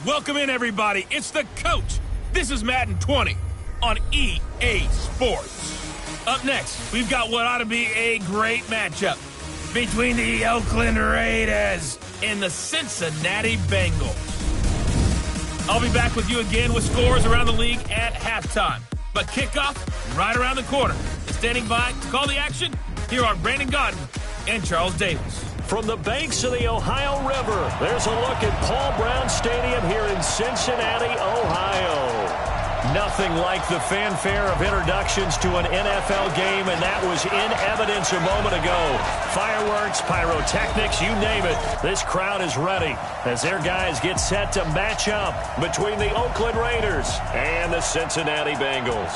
Welcome in, everybody. It's the coach. This is Madden 20 on EA Sports. Up next, we've got what ought to be a great matchup between the Oakland Raiders and the Cincinnati Bengals. I'll be back with you again with scores around the league at halftime. But kickoff right around the corner. Standing by to call the action, here are Brandon Godden and Charles Davis. From the banks of the Ohio River, there's a look at Paul Brown Stadium here in Cincinnati, Ohio. Nothing like the fanfare of introductions to an NFL game, and that was in evidence a moment ago. Fireworks, pyrotechnics, you name it. This crowd is ready as their guys get set to match up between the Oakland Raiders and the Cincinnati Bengals.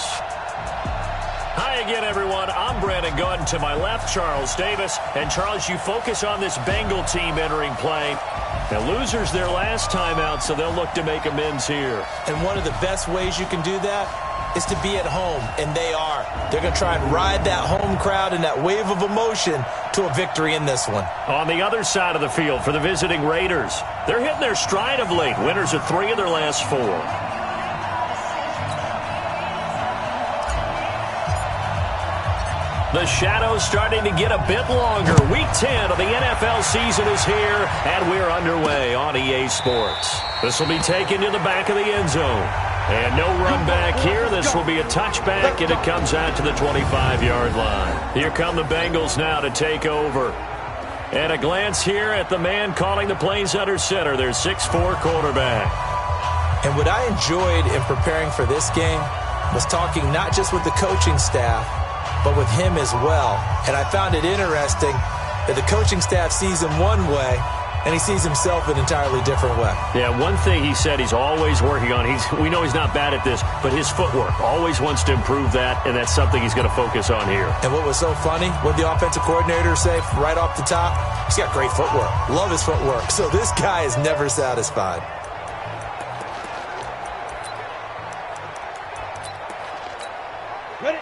Hi again, everyone. I'm Brandon Godden. To my left, Charles Davis. And, Charles, you focus on this Bengal team entering play. The losers their last time out, so they'll look to make amends here. And one of the best ways you can do that is to be at home, and they are. They're going to try and ride that home crowd and that wave of emotion to a victory in this one. On the other side of the field for the visiting Raiders, they're hitting their stride of late. Winners of 3 of their last 4. The shadow's starting to get a bit longer. Week 10 of the NFL season is here, and we're underway on EA Sports. This will be taken to the back of the end zone. And no run back here. This will be a touchback, and it comes out to the 25-yard line. Here come the Bengals now to take over. And a glance here at the man calling the plays under center, their 6'4" quarterback. And what I enjoyed in preparing for this game was talking not just with the coaching staff, but with him as well. And I found it interesting that the coaching staff sees him one way, and he sees himself an entirely different way. Yeah, one thing he said he's always working on, we know he's not bad at this, but his footwork, always wants to improve that, and that's something he's going to focus on here. And what was so funny, what the offensive coordinator say right off the top, he's got great footwork. Love his footwork. So this guy is never satisfied. Ready?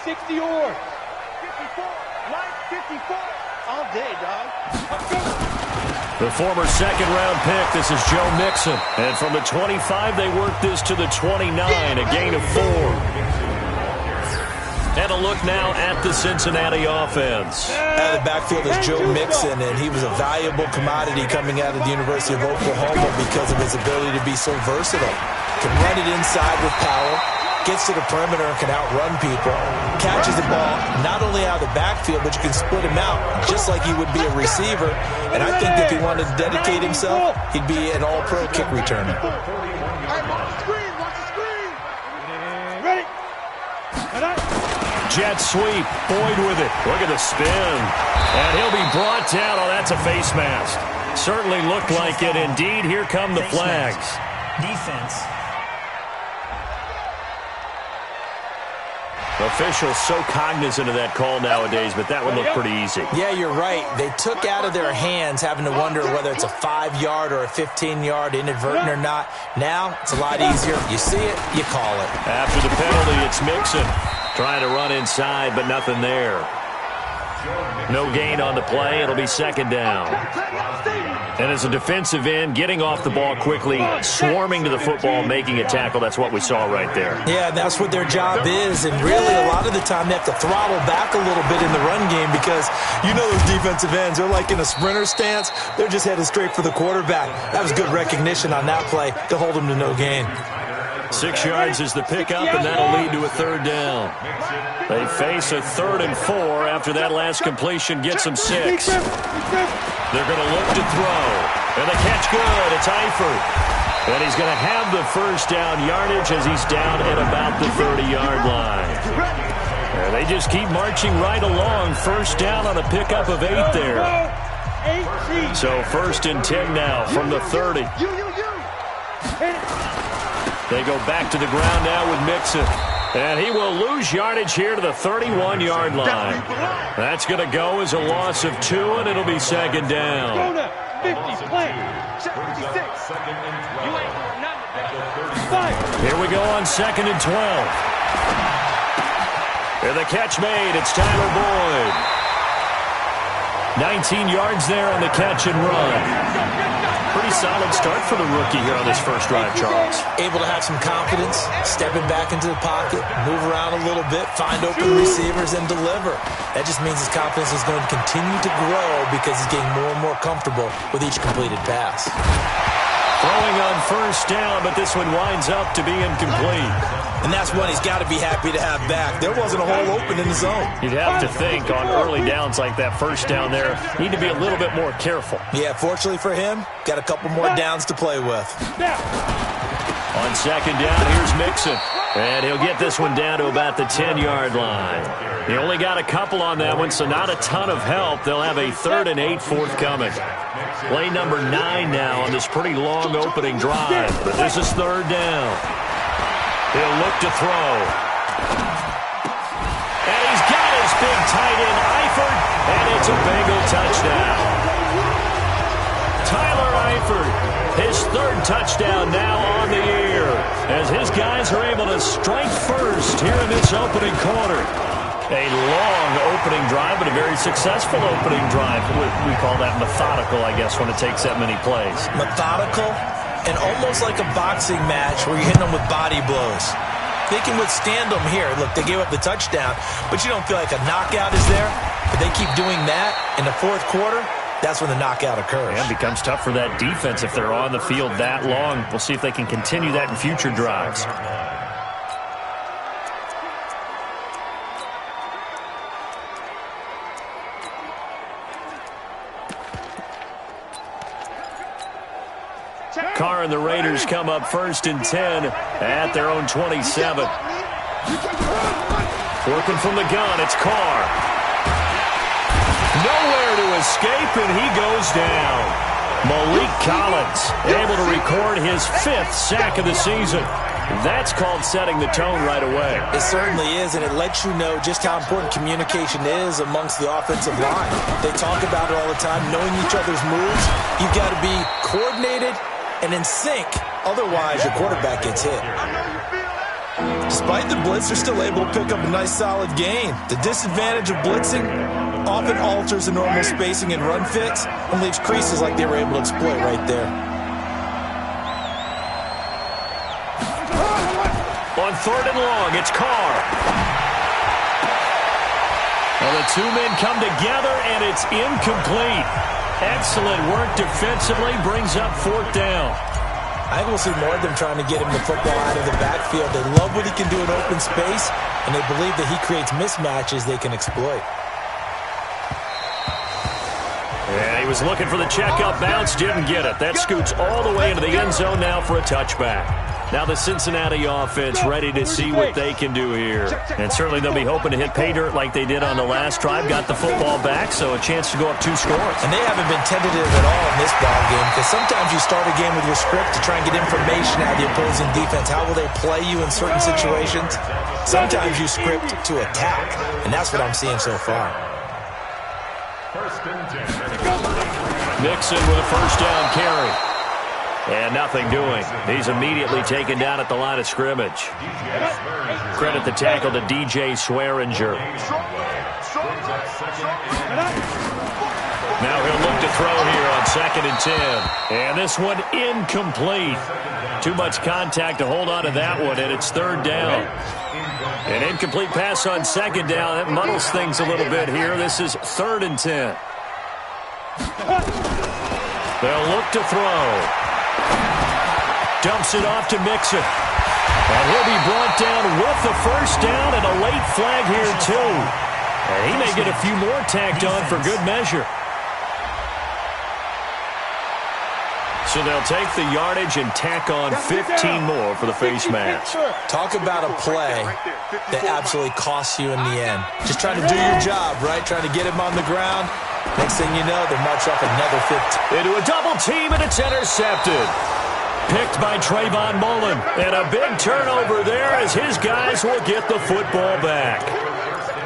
60 or 54, line 54, all day, dog. The former second-round pick, this is Joe Mixon. And from the 25, they work this to the 29, a gain of 4. And a look now at the Cincinnati offense. Out of the backfield is Joe Mixon, and he was a valuable commodity coming out of the University of Oklahoma because of his ability to be so versatile. Can run it inside with power, gets to the perimeter and can outrun people, catches the ball not only out of the backfield, but you can split him out just like he would be a receiver. And I think if he wanted to dedicate himself, he'd be an all-pro kick returner. Ready? Jet sweep, Boyd with it. Look at the spin. And he'll be brought down. Oh, that's a face mask. Certainly looked like it. Indeed, here come the flags. Defense. Officials so cognizant of that call nowadays, but that would look pretty easy. Yeah, you're right. They took out of their hands having to wonder whether it's a 5-yard or a 15-yard inadvertent or not. Now, it's a lot easier. You see it, you call it. After the penalty, it's Mixon trying to run inside, but nothing there. No gain on the play. It'll be second down. And as a defensive end, getting off the ball quickly, swarming to the football, making a tackle, that's what we saw right there. Yeah, that's what their job is. And really, a lot of the time, they have to throttle back a little bit in the run game because you know those defensive ends, they're like in a sprinter stance. They're just headed straight for the quarterback. That was good recognition on that play to hold them to no gain. 6 yards is the pickup, and that'll lead to a third down. They face a 3rd and 4 after that last completion gets them 6. They're going to look to throw. And the catch good. It's Eifert. And he's going to have the first down yardage as he's down at about the 30-yard line. And they just keep marching right along. First down on a pickup of 8 there. So 1st and 10 now from the 30. They go back to the ground now with Mixon. And he will lose yardage here to the 31-yard line. That's going to go as a loss of 2, and it'll be second down. 50, play. 76. Here we go on 2nd and 12. And the catch made. It's Tyler Boyd. 19 yards there on the catch and run. Pretty solid start for the rookie here on this first drive, Charles. Able to have some confidence, stepping back into the pocket, move around a little bit, find open receivers, and deliver. That just means his confidence is going to continue to grow because he's getting more and more comfortable with each completed pass. Throwing on first down, but this one winds up to be incomplete. And that's one he's got to be happy to have back. There wasn't a hole open in the zone. You'd have to think on early downs like that first down there, need to be a little bit more careful. Yeah, fortunately for him, got a couple more downs to play with. On second down, here's Mixon. And he'll get this one down to about the 10-yard line. He only got a couple on that one, so not a ton of help. They'll have a 3rd and 8 forthcoming. Play number 9 now on this pretty long opening drive. But this is 3rd down. He'll look to throw. And he's got his big tight end, Eifert, and it's a Bengal touchdown. Tyler Eifert, his 3rd touchdown now on the year, as his guys are able to strike first here in this opening quarter. A long opening drive, but a very successful opening drive. We call that methodical, I guess, when it takes that many plays. Methodical and almost like a boxing match where you're hitting them with body blows. They can withstand them here. Look, they gave up the touchdown, but you don't feel like a knockout is there. But they keep doing that in the 4th quarter. That's when the knockout occurs. And it becomes tough for that defense if they're on the field that long. We'll see if they can continue that in future drives. Carr and the Raiders come up 1st and 10 at their own 27. Working from the gun, it's Carr. Nowhere to escape, and he goes down. Malik Collins able to record his 5th sack of the season. That's called setting the tone right away. It certainly is, and it lets you know just how important communication is amongst the offensive line. They talk about it all the time, knowing each other's moves. You've got to be coordinated and in sync. Otherwise, your quarterback gets hit. Despite the blitz, they're still able to pick up a nice solid gain. The disadvantage of blitzing often alters the normal spacing and run fits and leaves creases like they were able to exploit right there. On 3rd and long, it's Carr. Well, the 2 men come together, and it's incomplete. Excellent work defensively, brings up 4th down. I think we'll see more of them trying to get him the football out of the backfield. They love what he can do in open space, and they believe that he creates mismatches they can exploit. Yeah, he was looking for the check-up bounce, didn't get it. That scoots all the way into the end zone now for a touchback. Now the Cincinnati offense ready to see what they can do here. And certainly they'll be hoping to hit pay dirt like they did on the last drive. Got the football back, so a chance to go up 2 scores. And they haven't been tentative at all in this ball game, because sometimes you start a game with your script to try and get information out of the opposing defense. How will they play you in certain situations? Sometimes you script to attack, and that's what I'm seeing so far. Mixon with a first down carry. And nothing doing. He's immediately taken down at the line of scrimmage. Credit the tackle to DJ Swearinger. Now he'll look to throw here on 2nd and 10. And this one incomplete. Too much contact to hold on to that one, and it's 3rd down. An incomplete pass on 2nd down. That muddles things a little bit here. This is 3rd and 10. They'll look to throw. Dumps it off to Mixon. And he'll be brought down with the first down and a late flag here, too. And he may get a few more tacked on for good measure. So they'll take the yardage and tack on 15 more for the face mask. Talk about a play that absolutely costs you in the end. Just trying to do your job, right? Trying to get him on the ground. Next thing you know, they march off another 15. Into a double team, and it's intercepted. Picked by Trayvon Mullen. And a big turnover there as his guys will get the football back.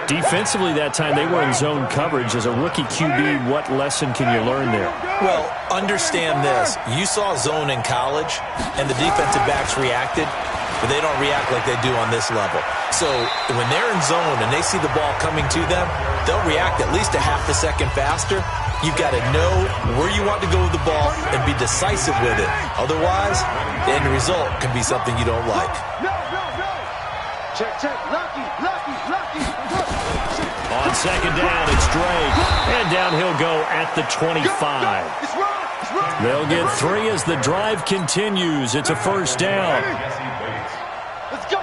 Defensively that time, they were in zone coverage. As a rookie QB, what lesson can you learn there? Well, understand this. You saw zone in college, and the defensive backs reacted. but they don't react like they do on this level. So when they're in zone and they see the ball coming to them, they'll react at least a half a second faster. You've got to know where you want to go with the ball and be decisive with it. Otherwise, the end result can be something you don't like. Check, check, lucky. On second down, it's Drake. And down he'll go at the 25. They'll get 3 as the drive continues. It's a first down. Let's go.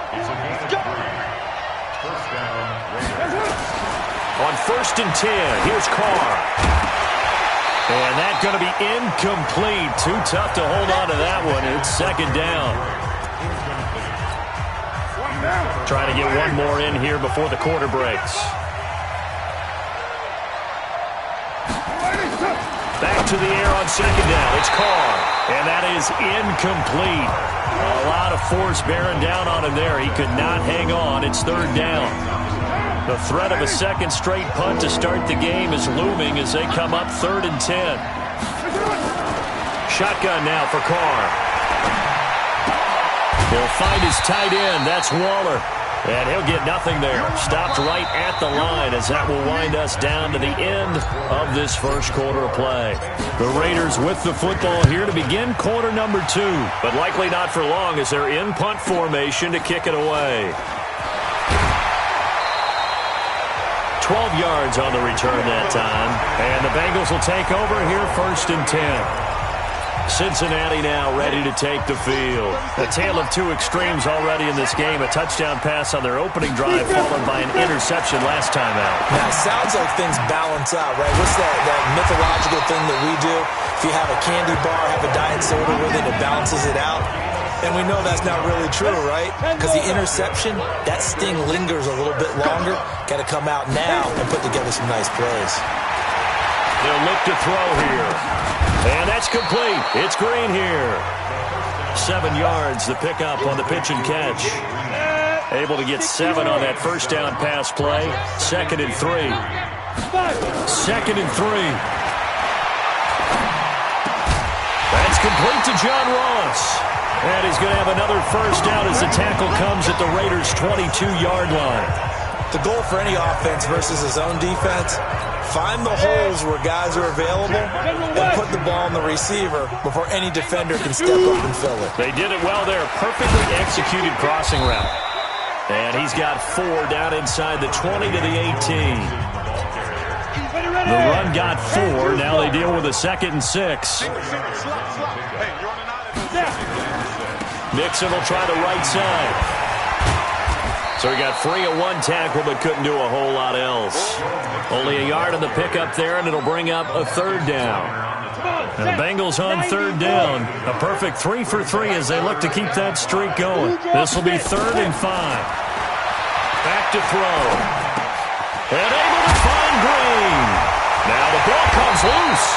On 1st and 10, here's Carr. And that's going to be incomplete. Too tough to hold on to that one. It's second down. Trying to get one more in here before the quarter breaks. Back to the air on second down. It's Carr. And that is incomplete. A lot of force bearing down on him there. He could not hang on. It's third down. The threat of a second straight punt to start the game is looming as they come up 3rd and 10. Shotgun now for Carr. He'll find his tight end. That's Waller. And he'll get nothing there. Stopped right at the line as that will wind us down to the end of this first quarter of play. The Raiders with the football here to begin quarter number 2. But likely not for long as they're in punt formation to kick it away. 12 yards on the return that time. And the Bengals will take over here 1st and 10. Cincinnati now ready to take the field. A tale of two extremes already in this game. A touchdown pass on their opening drive followed by an interception last time out. Now, it sounds like things balance out, right? What's that mythological thing that we do? If you have a candy bar, have a diet soda with it, it balances it out. And we know that's not really true, right? Because the interception, that sting lingers a little bit longer. Got to come out now and put together some nice plays. They'll look to throw here. And that's complete. It's Green here. 7 yards, the pickup on the pitch and catch. Able to get 7 on that first down pass play. 2nd and 3. 2nd and 3. That's complete to John Ross. And he's going to have another first down as the tackle comes at the Raiders' 22-yard line. The goal for any offense versus his own defense, find the holes where guys are available and put the ball on the receiver before any defender can step up and fill it. They did it well there. Perfectly executed crossing route. And he's got 4 down inside the 20 to the 18. The run got 4. Now they deal with a 2nd and 6. Nixon will try the right side. So he got free of one tackle but couldn't do a whole lot else. Only a yard on the pickup there, and it'll bring up a 3rd down. And the Bengals on 3rd down. A perfect 3 for 3 as they look to keep that streak going. This will be 3rd and 5. Back to throw. And able to find Green. Now the ball comes loose.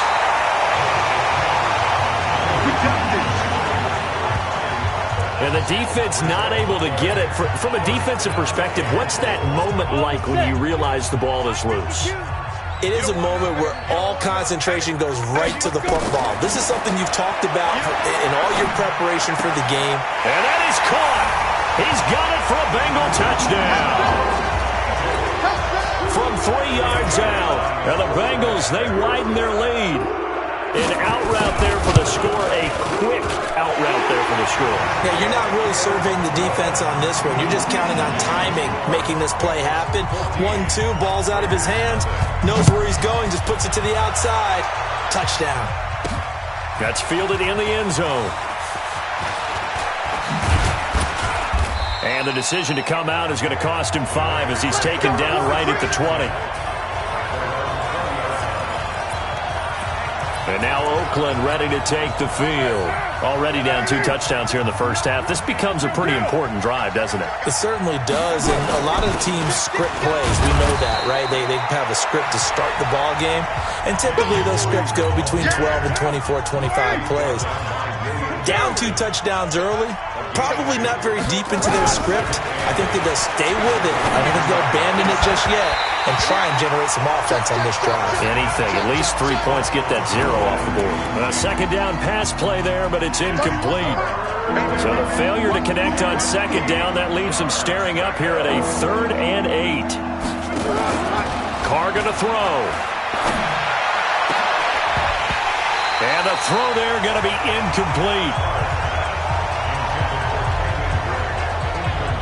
And the defense not able to get it. From a defensive perspective, what's that moment like when you realize the ball is loose? It is a moment where all concentration goes right to the football. This is something you've talked about in all your preparation for the game. And that is caught. He's got it for a Bengal touchdown. From 3 yards out. And the Bengals, they widen their lead. An out route there for the score, a quick out route there for the score. Yeah, you're not really surveying the defense on this one. You're just counting on timing, making this play happen. 1-2, ball's out of his hands, knows where he's going, just puts it to the outside. Touchdown. That's fielded in the end zone. And the decision to come out is going to cost him 5 as he's taken down right at the 20. And now Oakland ready to take the field. Already down 2 touchdowns here in the first half. This becomes a pretty important drive, doesn't it? It certainly does, and a lot of teams script plays. We know that, right? They have a script to start the ball game, and typically those scripts go between 12 and 24, 25 plays. Down 2 touchdowns early, probably not very deep into their script. I think that they'll stay with it. I don't think they'll abandon it just yet and try and generate some offense on this drive. Anything. At least 3 points, get that 0 off the board. A second down pass play there, but it's incomplete. So the failure to connect on second down, that leaves them staring up here at a 3rd and 8. Carr going to throw. And the throw there going to be incomplete.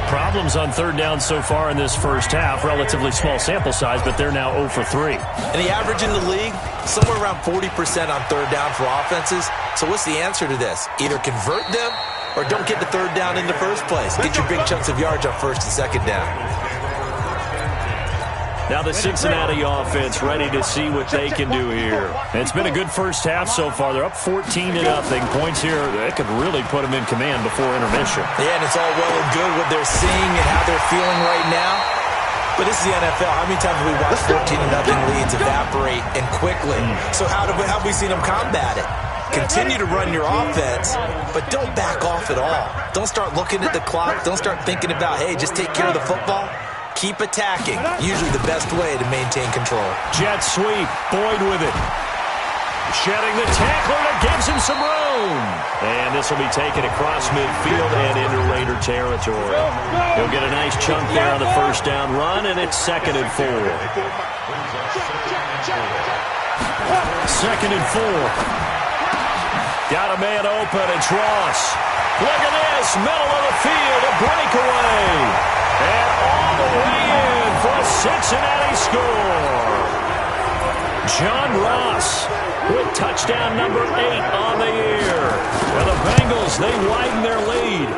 Problems on 3rd down so far in this first half. Relatively small sample size, but they're now 0 for 3. And the average in the league, somewhere around 40% on 3rd down for offenses. So what's the answer to this? Either convert them or don't get the 3rd down in the first place. Get your big chunks of yards on 1st and 2nd down. Now the Cincinnati offense ready to see what they can do here. It's been a good first half so far. They're up 14-0. Points here, that could really put them in command before intermission. Yeah, and it's all well and good what they're seeing and how they're feeling right now. But this is the NFL. How many times have we watched 14-0 leads evaporate and quickly? So how have we seen them combat it? Continue to run your offense, but don't back off at all. Don't start looking at the clock. Don't start thinking about, hey, just take care of the football. Keep attacking. Usually the best way to maintain control. Jet sweep. Boyd with it. Shedding the tackler that gives him some room. And this will be taken across midfield and into Raider territory. He'll get a nice chunk there on the first down run, and it's 2nd and 4. 2nd and 4. Got a man open. It's Ross. Look at this. Middle of the field. A breakaway. And all the way in for a Cincinnati score. John Ross with touchdown number 8 on the year. Well, the Bengals, they widen their lead.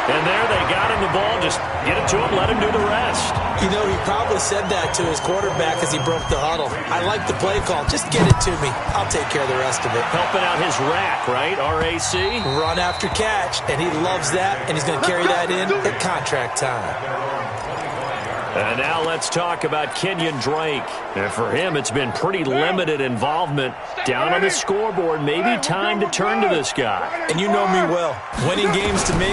And there they got him the ball. Just get it to him, let him do the rest. You know, he probably said that to his quarterback as he broke the huddle. I like the play call. Just get it to me. I'll take care of the rest of it. Helping out his rack, right? R-A-C? Run after catch. And he loves that, and he's going to carry that in at contract time. And now let's talk about Kenyon Drake. And for him, it's been pretty limited involvement. Down on the scoreboard, maybe time to turn to this guy. And you know me well. Winning games to me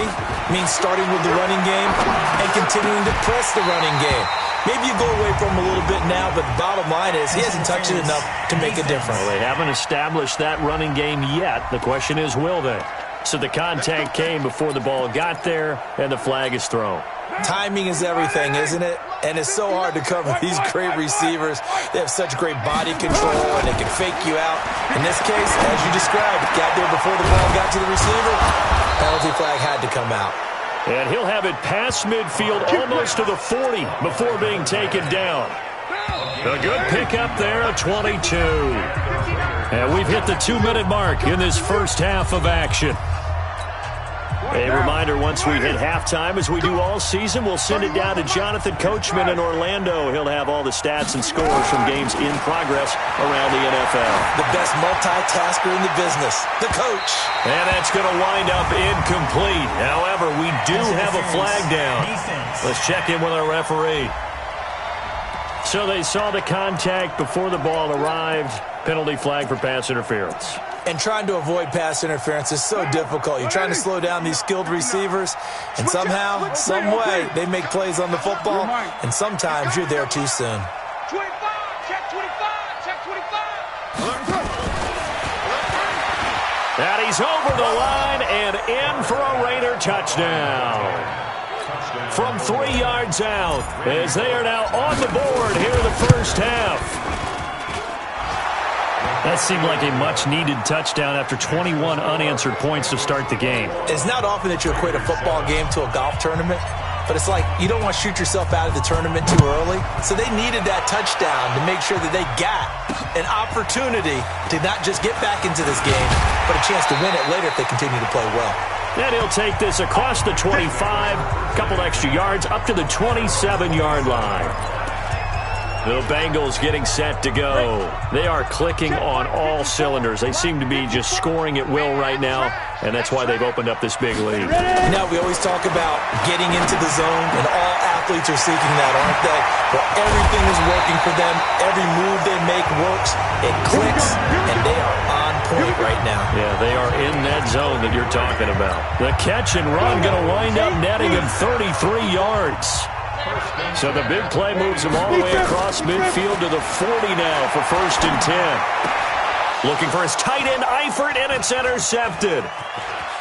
means starting with the running game and continuing to press the running game. Maybe you go away from him a little bit now, but the bottom line is he hasn't touched it enough to make a difference. Well, they haven't established that running game yet. The question is, will they? So the contact came before the ball got there, and the flag is thrown. Timing is everything, isn't it? And it's so hard to cover these great receivers. They have such great body control, and they can fake you out. In this case, as you described, got there before the ball got to the receiver. Penalty flag had to come out. And he'll have it past midfield almost to the 40 before being taken down. A good pickup there, a 22. And we've hit the 2-minute mark in this first half of action. A reminder, once we hit halftime, as we do all season, we'll send it down to Jonathan Coachman in Orlando. He'll have all the stats and scores from games in progress around the NFL. The best multitasker in the business, the coach. And that's going to wind up incomplete. However, we do have a flag down. Let's check in with our referee. So they saw the contact before the ball arrived. Penalty flag for pass interference. And trying to avoid pass interference is so difficult. You're trying to slow down these skilled receivers, and somehow, some way, they make plays on the football, and sometimes you're there too soon. 25, check 25, check 25. And he's over the line and in for a Raider touchdown. From 3 yards out, as they are now on the board here in the first half. That seemed like a much-needed touchdown after 21 unanswered points to start the game. It's not often that you equate a football game to a golf tournament, but it's like you don't want to shoot yourself out of the tournament too early. So they needed that touchdown to make sure that they got an opportunity to not just get back into this game, but a chance to win it later if they continue to play well. And he'll take this across the 25, a couple extra yards, up to the 27-yard line. The Bengals getting set to go. They are clicking on all cylinders. They seem to be just scoring at will right now, and that's why they've opened up this big lead. Now, we always talk about getting into the zone, and all athletes are seeking that, aren't they? Where everything is working for them. Every move they make works. It clicks, and they are on point right now. Yeah, they are in that zone that you're talking about. The catch and run going to wind up netting him 33 yards. So the big play moves him all the way across midfield to the 40 now for 1st and 10. Looking for his tight end, Eifert, and it's intercepted.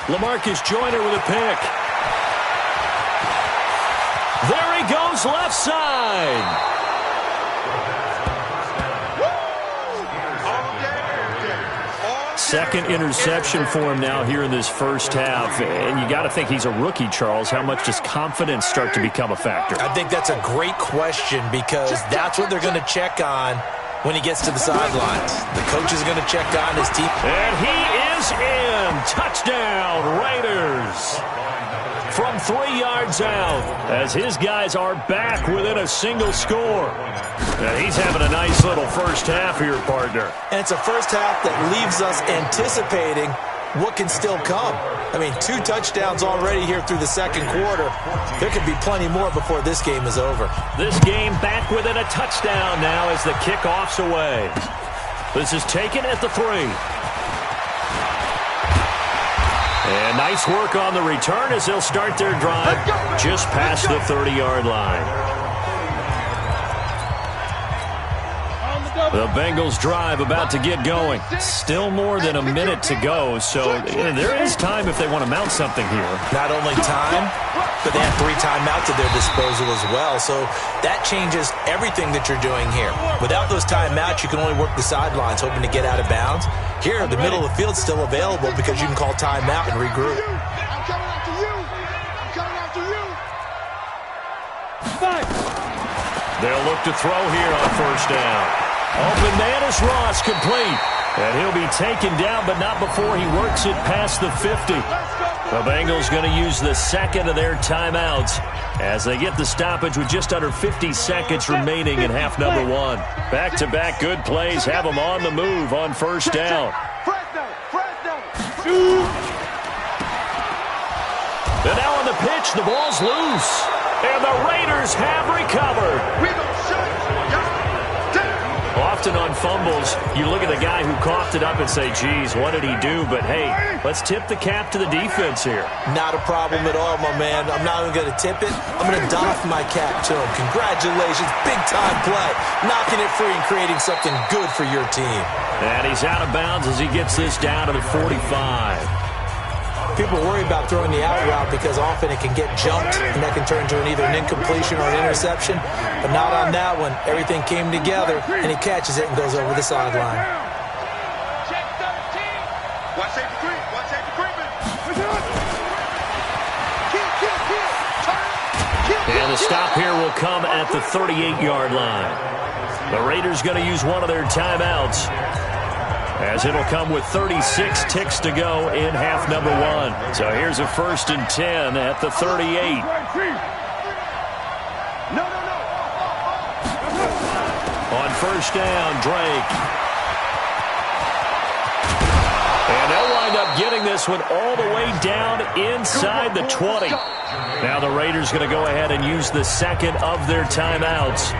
LaMarcus Joyner with a pick. There he goes, left side. Second interception for him now here in this first half. And you got to think he's a rookie, Charles. How much does confidence start to become a factor? I think that's a great question because that's what they're going to check on when he gets to the sidelines. The coach is going to check on his team. And he is in. Touchdown, Raiders. From 3 yards out as his guys are back within a single score. Now he's having a nice little first half here, partner. And it's a first half that leaves us anticipating what can still come. I mean, 2 touchdowns already here through the second quarter. There could be plenty more before this game is over. This game back within a touchdown now as the kickoff's away. This is taken at the 3. And nice work on the return as they'll start their drive just past the 30-yard line. The Bengals drive about to get going. Still more than a minute to go, so there is time if they want to mount something here. Not only time, but they have 3 timeouts at their disposal as well, so that changes everything that you're doing here. Without those timeouts, you can only work the sidelines, hoping to get out of bounds. Here, the middle of the field's still available because you can call timeout and regroup. I'm coming after you. I'm coming after you. They'll look to throw here on first down. Open man is Ross, complete. And he'll be taken down, but not before he works it past the 50. The Bengals going to use the second of their timeouts as they get the stoppage with just under 50 seconds remaining in half number 1. Back-to-back good plays have them on the move on first down. And now on the pitch, the ball's loose. And the Raiders have recovered. Often on fumbles, you look at the guy who coughed it up and say, geez, what did he do? But, hey, let's tip the cap to the defense here. Not a problem at all, my man. I'm not even going to tip it. I'm going to doff my cap to him. Congratulations. Big-time play. Knocking it free and creating something good for your team. And he's out of bounds as he gets this down to the 45. People worry about throwing the out route because often it can get jumped, and that can turn into either an incompletion or an interception. But not on that one. Everything came together, and he catches it and goes over the sideline. Check 13. Watch safety creep. Watch safety creeping. And the stop here will come at the 38-yard line. The Raiders going to use one of their timeouts, as it'll come with 36 ticks to go in half number 1. So here's a 1st and 10 at the 38. On first down, Drake. And they'll wind up getting this one all the way down inside the 20. Now the Raiders going to go ahead and use the second of their timeouts,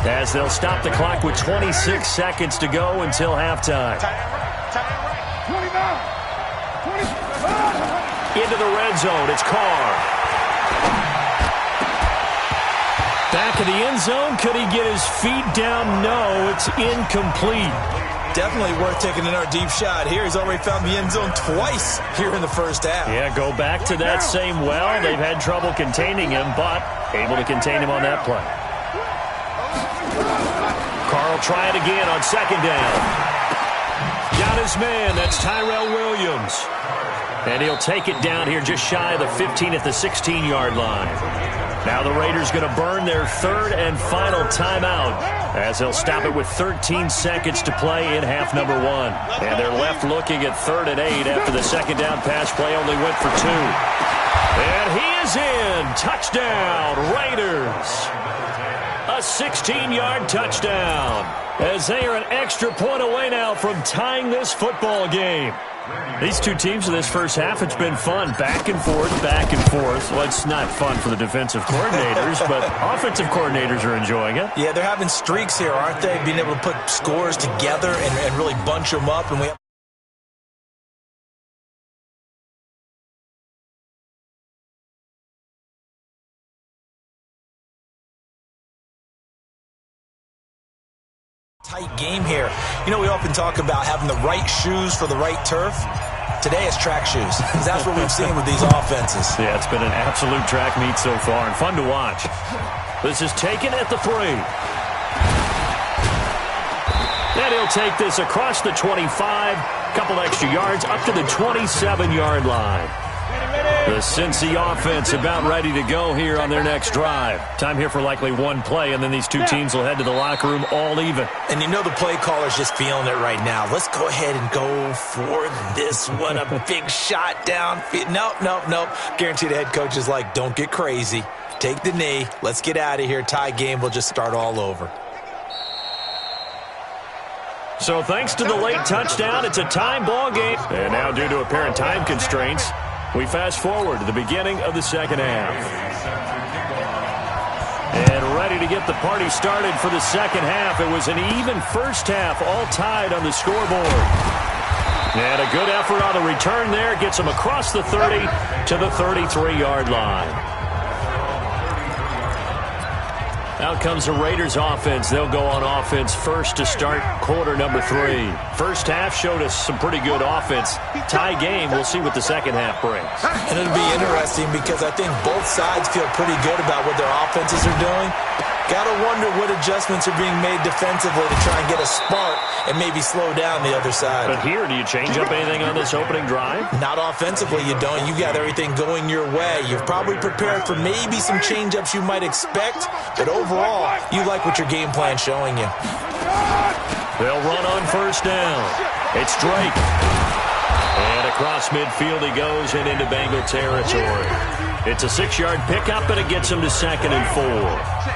as they'll stop the clock with 26 seconds to go until halftime. Into the red zone, it's Carr. Back in the end zone, could he get his feet down? No, it's incomplete. Definitely worth taking another deep shot here. He's already found the end zone twice here in the first half. Yeah, go back to that same well. They've had trouble containing him, but able to contain him on that play. Carr will try it again on second down. Got his man. That's Tyrell Williams. And he'll take it down here just shy of the 15 at the 16-yard line. Now the Raiders going to burn their 3rd and final timeout, as they'll stop it with 13 seconds to play in half number 1. And they're left looking at 3rd and 8 after the second down pass play only went for 2. And he is in. Touchdown, Raiders. A 16-yard touchdown, as they are an extra point away now from tying this football game. These two teams in this first half, it's been fun. Back and forth, back and forth. Well, it's not fun for the defensive coordinators, but offensive coordinators are enjoying it. Yeah, they're having streaks here, aren't they? Being able to put scores together and really bunch them up. And we have tight game here. You know, we often talk about having the right shoes for the right turf. Today it's track shoes, because that's what we've seen with these offenses. Yeah, it's been an absolute track meet so far, and fun to watch. This is taken at the 3. And he'll take this across the 25, couple extra yards, up to the 27-yard line. The Cincy offense about ready to go here on their next drive. Time here for likely one play, and then these two teams will head to the locker room all even. And you know the play caller's just feeling it right now. Let's go ahead and go for this one. A big shot down. Nope. Guaranteed the head coach is like, don't get crazy. Take the knee. Let's get out of here. Tie game. We'll just start all over. So thanks to the late touchdown, it's a time ball game. And now due to apparent time constraints, we fast forward to the beginning of the second half. And ready to get the party started for the second half. It was an even first half, all tied on the scoreboard. And a good effort on the return there gets them across the 30 to the 33-yard line. Out comes the Raiders offense. They'll go on offense first to start quarter number 3. First half showed us some pretty good offense. Tie game. We'll see what the second half brings. And it'll be interesting because I think both sides feel pretty good about what their offenses are doing. Got to wonder what adjustments are being made defensively to try and get a spark and maybe slow down the other side. But here, do you change up anything on this opening drive? Not offensively, you don't. You got everything going your way. You've probably prepared for maybe some change-ups you might expect, but overall, you like what your game plan's showing you. They'll run on first down. It's Drake. And across midfield he goes and into Bengal territory. It's a 6-yard pickup, and it gets him to 2nd and 4.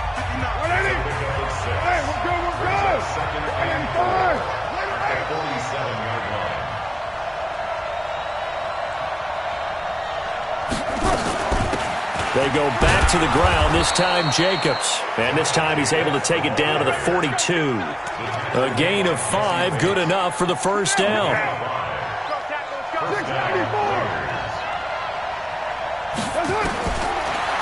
They go back to the ground, this time Jacobs. And this time he's able to take it down to the 42. A gain of 5, good enough for the first down.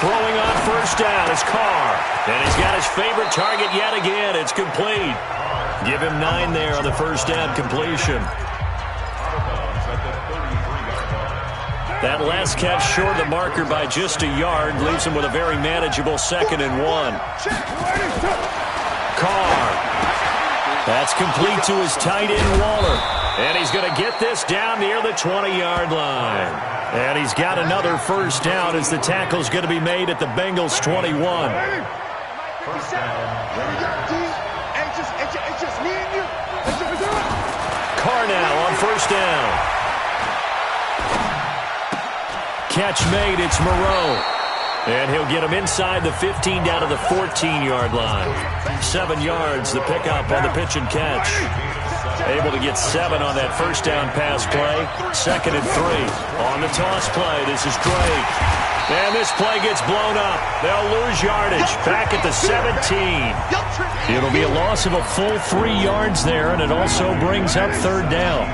Throwing on first down is Carr. And he's got his favorite target yet again. It's complete. Give him 9 there on the first down completion. That last catch short of the marker by just a yard leaves him with a very manageable 2nd and 1. Carr. That's complete to his tight end, Waller. And he's going to get this down near the 20-yard line. And he's got another first down as the tackle's going to be made at the Bengals' 21. Carr now on first down. Catch made, it's Moreau. And he'll get him inside the 15 down to the 14-yard line. 7 yards, the pickup on the pitch and catch. Able to get 7 on that first down pass play. 2nd and 3 on the toss play. This is Drake. And this play gets blown up. They'll lose yardage back at the 17. It'll be a loss of a full 3 yards there, and it also brings up 3rd down.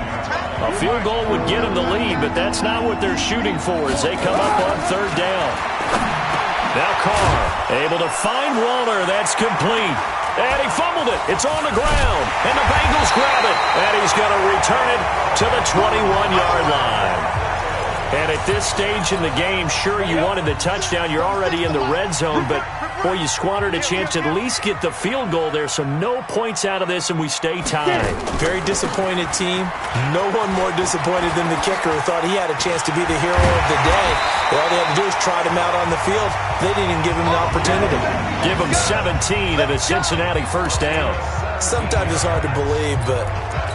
A field goal would get them the lead, but that's not what they're shooting for as they come up on 3rd down. Now Carr able to find Waller. That's complete. And he fumbled it. It's on the ground. And the Bengals grab it. And he's going to return it to the 21-yard line. And at this stage in the game, sure, you wanted the touchdown. You're already in the red zone, but boy, you squandered a chance to at least get the field goal there, so no points out of this, and we stay tied. Very disappointed team. No one more disappointed than the kicker who thought he had a chance to be the hero of the day. All they had to do was trot him out on the field. They didn't even give him an opportunity. Give him 17 at a Cincinnati first down. Sometimes it's hard to believe, but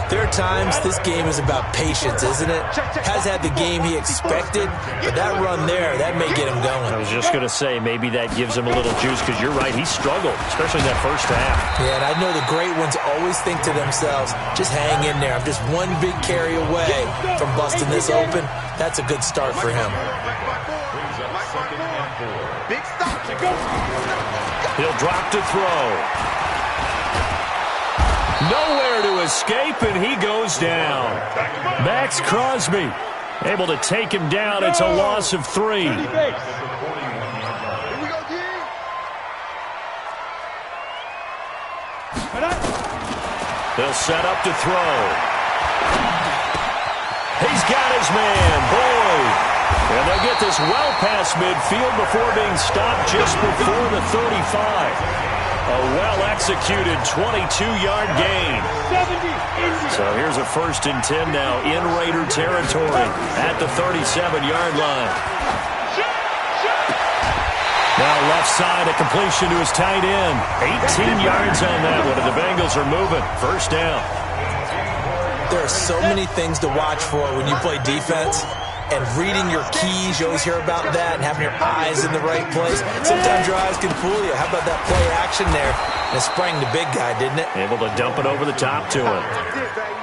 there are times this game is about patience, isn't it? Has had the game he expected, but that run there, that may get him going. I was just going to say, maybe that gives him a little juice, because you're right, he struggled, especially in that first half. Yeah, and I know the great ones always think to themselves, just hang in there. I'm just one big carry away from busting this open. That's a good start for him. He'll drop to throw. Nowhere to escape, and he goes down. Max Crosby able to take him down. It's a loss of 3. They'll set up to throw. He he's got his man, Boyd. And they'll get this well past midfield before being stopped just before the 35. A well-executed 22-yard gain. So here's a 1st and 10 now in Raider territory at the 37-yard line. Now left side, a completion to his tight end. 18 yards on that one, and the Bengals are moving. 1st down. There are so many things to watch for when you play defense. And reading your keys, you always hear about that, and having your eyes in the right place. Sometimes your eyes can fool you. How about that play action there? And it sprang the big guy, didn't it? Able to dump it over the top to him.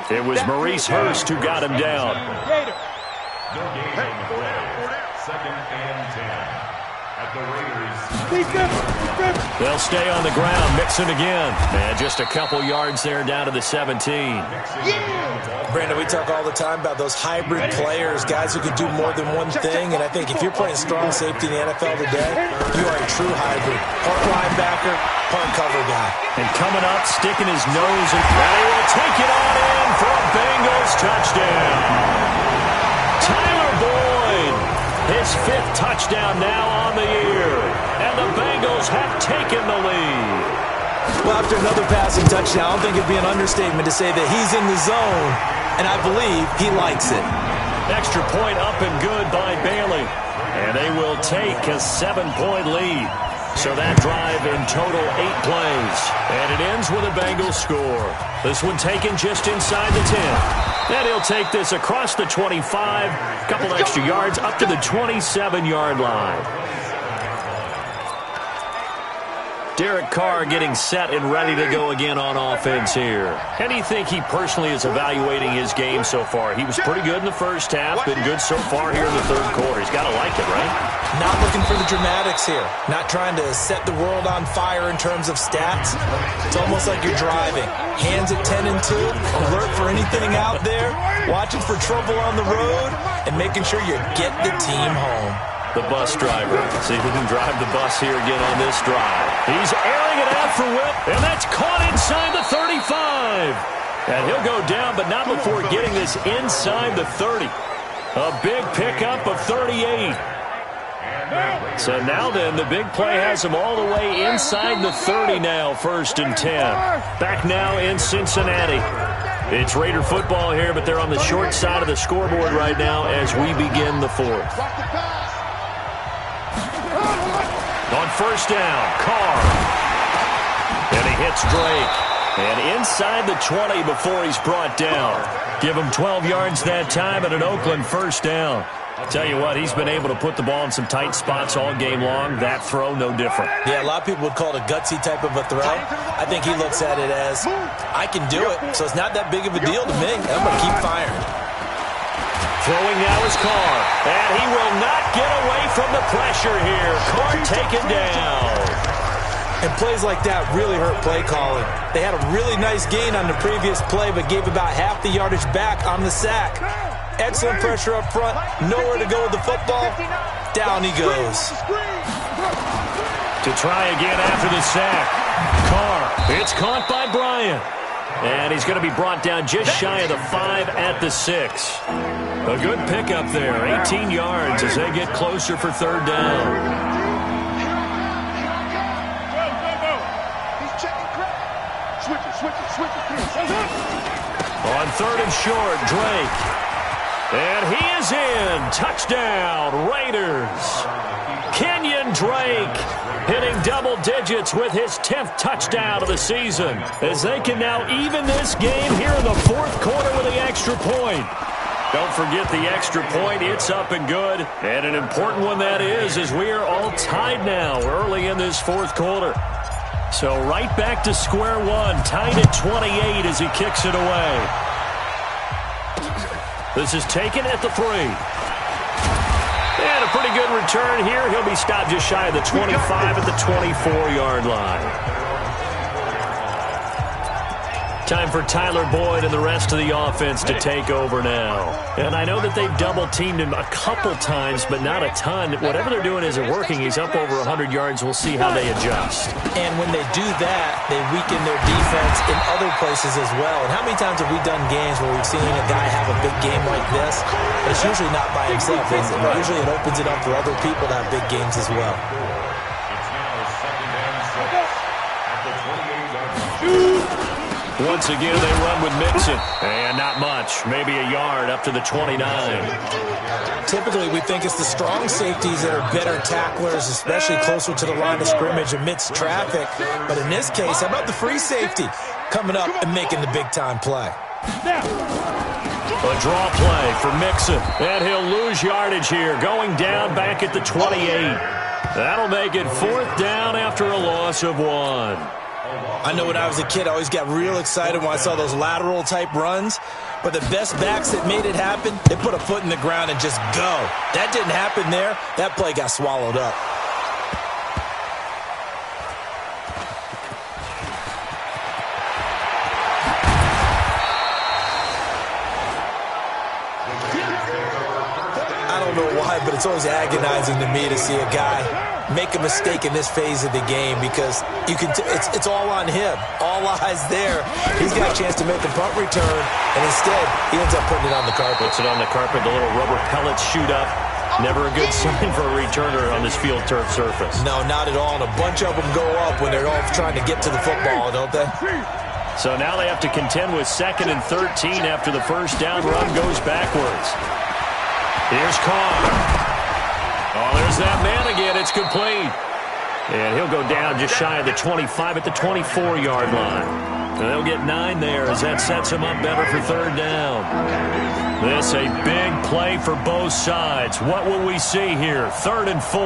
It was Maurice Hurst who got him down. Second and 10 at the Raiders. They'll stay on the ground, mixing again. Man, just a couple yards there down to the 17. Brandon, we talk all the time about those hybrid players, guys who can do more than one thing, and I think if you're playing strong safety in the NFL today, you are a true hybrid. Part linebacker, part cover guy. And coming up, sticking his nose, and he will take it on in for a Bengals touchdown. Tyler Boyd, his 5th touchdown now on the year, and the Bengals have taken the lead. Well, after another passing touchdown, I don't think it'd be an understatement to say that he's in the zone, and I believe he likes it. Extra point up and good by Bailey. And they will take a 7-point lead. So that drive in total 8 plays. And it ends with a Bengals score. This one taken just inside the 10. Then he'll take this across the 25, a couple extra yards up to the 27-yard line. Derek Carr getting set and ready to go again on offense here. How do you think he personally is evaluating his game so far? He was pretty good in the first half, been good so far here in the 3rd quarter. He's got to like it, right? Not looking for the dramatics here. Not trying to set the world on fire in terms of stats. It's almost like you're driving. Hands at 10 and 2, alert for anything out there, watching for trouble on the road, and making sure you get the team home. The bus driver. See if he can drive the bus here again on this drive. He's airing it out for Whip, and that's caught inside the 35. And he'll go down, but not before getting this inside the 30. A big pickup of 38. So now then, the big play has him all the way inside the 30 now, 1st and 10. Back now in Cincinnati. It's Raider football here, but they're on the short side of the scoreboard right now as we begin the 4th. On 1st down, Carr. And he hits Drake. And inside the 20 before he's brought down. Give him 12 yards that time and an Oakland 1st down. Tell you what, he's been able to put the ball in some tight spots all game long. That throw, no different. Yeah, a lot of people would call it a gutsy type of a throw. I think he looks at it as, I can do it, so it's not that big of a deal to me. I'm going to keep firing. Throwing now is Carr, and he will not get away from the pressure here. Carr taken down. And plays like that really hurt play calling. They had a really nice gain on the previous play, but gave about half the yardage back on the sack. Excellent pressure up front, nowhere to go with the football. Down he goes. To try again after the sack. Carr, it's caught by Bryant. And he's going to be brought down just shy of the 5 at the 6. A good pickup there, 18 yards as they get closer for 3rd down. On 3rd and short, Drake. And he is in. Touchdown, Raiders. Kenyon Drake hitting double digits with his 10th touchdown of the season as they can now even this game here in the 4th quarter with the extra point. Don't forget the extra point. It's up and good. And an important one that is, as we are all tied now early in this 4th quarter. So right back to square one, tied at 28 as he kicks it away. This is taken at the 3. And a pretty good return here. He'll be stopped just shy of the 25 at the 24-yard line. Time for Tyler Boyd and the rest of the offense to take over now. And I know that they've double-teamed him a couple times, but not a ton. Whatever they're doing isn't working. He's up over 100 yards. We'll see how they adjust. And when they do that, they weaken their defense in other places as well. And how many times have we done games where we've seen a guy have a big game like this? But it's usually not by himself, is it? Usually it opens it up for other people to have big games as well. Once again, they run with Mixon. And not much. Maybe a yard up to the 29. Typically, we think it's the strong safeties that are better tacklers, especially closer to the line of scrimmage amidst traffic. But in this case, how about the free safety coming up and making the big-time play? A draw play for Mixon. And he'll lose yardage here, going down back at the 28. That'll make it 4th down after a loss of 1. I know when I was a kid, I always got real excited when I saw those lateral-type runs. But the best backs that made it happen, they put a foot in the ground and just go. That didn't happen there. That play got swallowed up. I don't know why, but it's always agonizing to me to see a guy make a mistake in this phase of the game because you can. It's all on him. All eyes there. He's got a chance to make a punt return, and instead he ends up putting it on the carpet. Puts it on the carpet. The little rubber pellets shoot up. Never a good sign for a returner on this field turf surface. No, not at all. And a bunch of them go up when they're all trying to get to the football, don't they? So now they have to contend with 2nd and 13 after the first down run goes backwards. Here's Carr. Oh, there's that man again. It's complete. And he'll go down just shy of the 25 at the 24-yard line. And they'll get 9 there as that sets him up better for 3rd down. This a big play for both sides. What will we see here? 3rd and 4.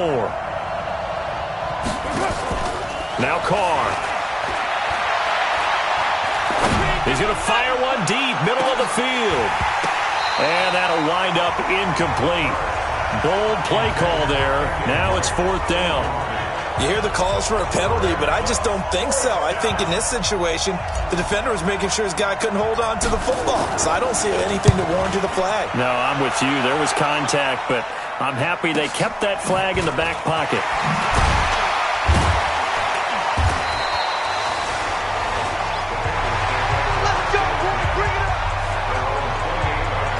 Now Carr. He's going to fire one deep, middle of the field. And that'll wind up incomplete. Bold play call there. Now it's 4th down. You hear the calls for a penalty, but I just don't think so. I think in this situation, the defender was making sure his guy couldn't hold on to the football. So I don't see anything to warrant the flag. No, I'm with you. There was contact, but I'm happy they kept that flag in the back pocket.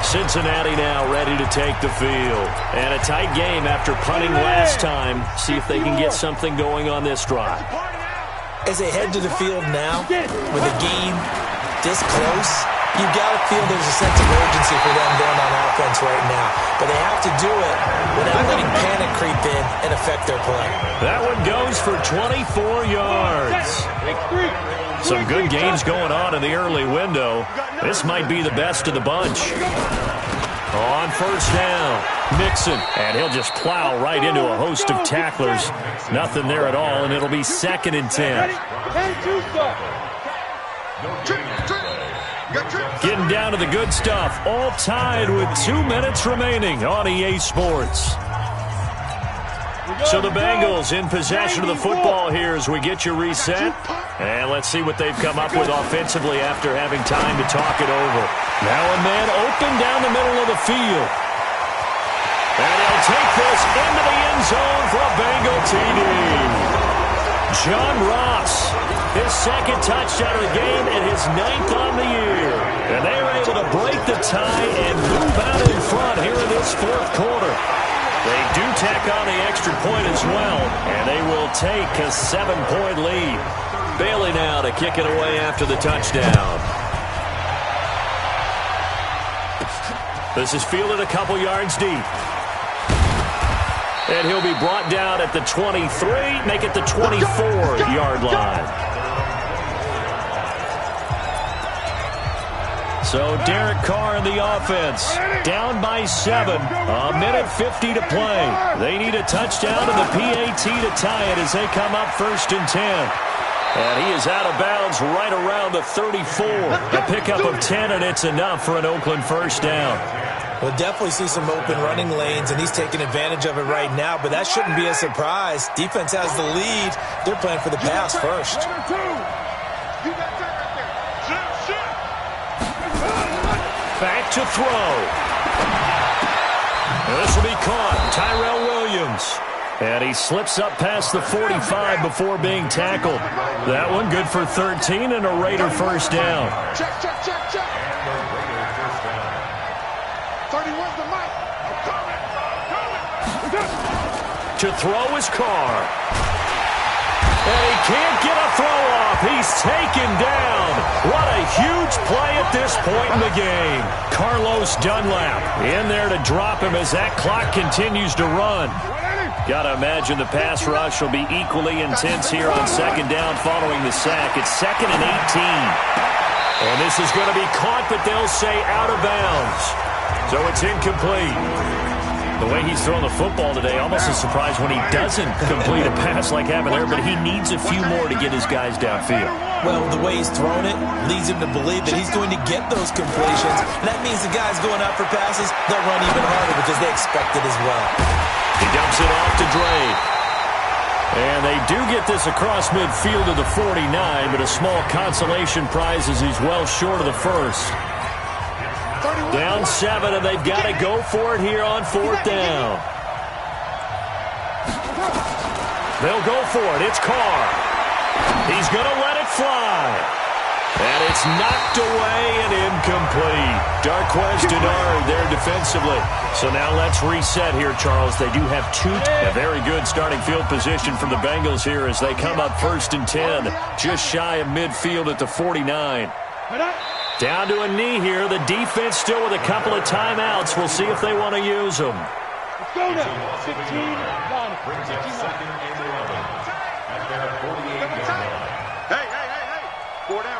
Cincinnati now ready to take the field. And a tight game after punting last time. See if they can get something going on this drive. As they head to the field now, with the game this close, you've got to feel there's a sense of urgency for them going on offense right now. But they have to do it without letting panic creep in and affect their play. That one goes for 24 yards. Some good games going on in the early window. This might be the best of the bunch. On 1st down, Mixon. And he'll just plow right into a host of tacklers. Nothing there at all, and it'll be 2nd and 10. Getting down to the good stuff. All tied with 2 minutes remaining on EA Sports. So the Bengals in possession of the football here as we get you reset. And let's see what they've come up with offensively after having time to talk it over. Now a man open down the middle of the field. And he'll take this into the end zone for a Bengal TD. John Ross, his 2nd touchdown of the game and his 9th on the year. And they were able to break the tie and move out in front here in this 4th quarter. They do tack on the extra point as well, and they will take a 7-point lead. Bailey now to kick it away after the touchdown. This is fielded a couple yards deep. And he'll be brought down at the 23, make it the 24-yard line. So Derek Carr in the offense, down by 7, a minute 50 to play. They need a touchdown and the PAT to tie it as they come up 1st and 10. And he is out of bounds right around the 34. A pickup of 10, and it's enough for an Oakland 1st down. We'll definitely see some open running lanes, and he's taking advantage of it right now, but that shouldn't be a surprise. Defense has the lead. They're playing for the pass first. Back to throw. This will be caught. Tyrell Williams. And he slips up past the 45 before being tackled. That one good for 13 and a Raider first down. Check. 31's the mic. I'm coming. To throw his car. And he can't get a throw off. He's taken down. What a huge play at this point in the game. Carlos Dunlap in there to drop him as that clock continues to run. Got to imagine the pass rush will be equally intense here on second down following the sack. It's 2nd and 18. And this is going to be caught, but they'll say out of bounds. So it's incomplete. The way he's thrown the football today, almost a surprise when he doesn't complete a pass like happened there, but he needs a few more to get his guys downfield. Well, the way he's thrown it leads him to believe that he's going to get those completions. And that means the guys going out for passes, they'll run even harder because they expect it as well. He dumps it off to Dre. And they do get this across midfield to the 49, but a small consolation prize as he's well short of the first. Down 7, and they've got to go for it here on 4th down. They'll go for it. It's Carr. He's going to let it fly. And it's knocked away and incomplete. Darquez Denard there defensively. So now let's reset here, Charles. They do have a very good starting field position for the Bengals here as they come up 1st and 10, just shy of midfield at the 49. Down to a knee here. The defense still with a couple of timeouts. We'll see if they want to use them. Let's go now. 15, done. Brings up 2nd and 11 at their 48-yard line. Hey. 4 down.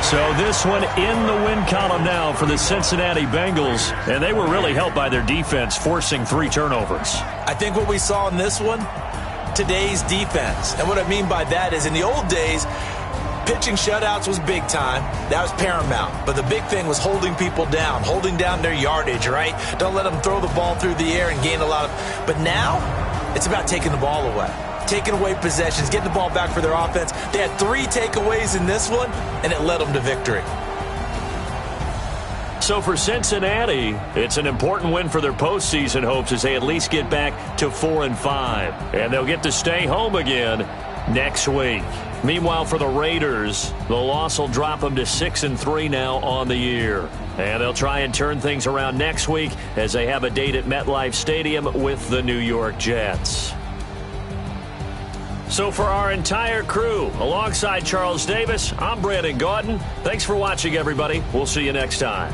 So this one in the win column now for the Cincinnati Bengals, and they were really helped by their defense, forcing 3 turnovers. I think what we saw in this one, today's defense. And what I mean by that is in the old days, pitching shutouts was big time. That was paramount. But the big thing was holding people down, holding down their yardage, right? Don't let them throw the ball through the air and gain a lot of... But now, it's about taking the ball away. Taking away possessions, getting the ball back for their offense. They had 3 takeaways in this one, and it led them to victory. So for Cincinnati, it's an important win for their postseason hopes as they at least get back to 4-5. And they'll get to stay home again next week. Meanwhile, for the Raiders, the loss will drop them to 6-3 now on the year. And they'll try and turn things around next week as they have a date at MetLife Stadium with the New York Jets. So for our entire crew, alongside Charles Davis, I'm Brandon Gaudin. Thanks for watching, everybody. We'll see you next time.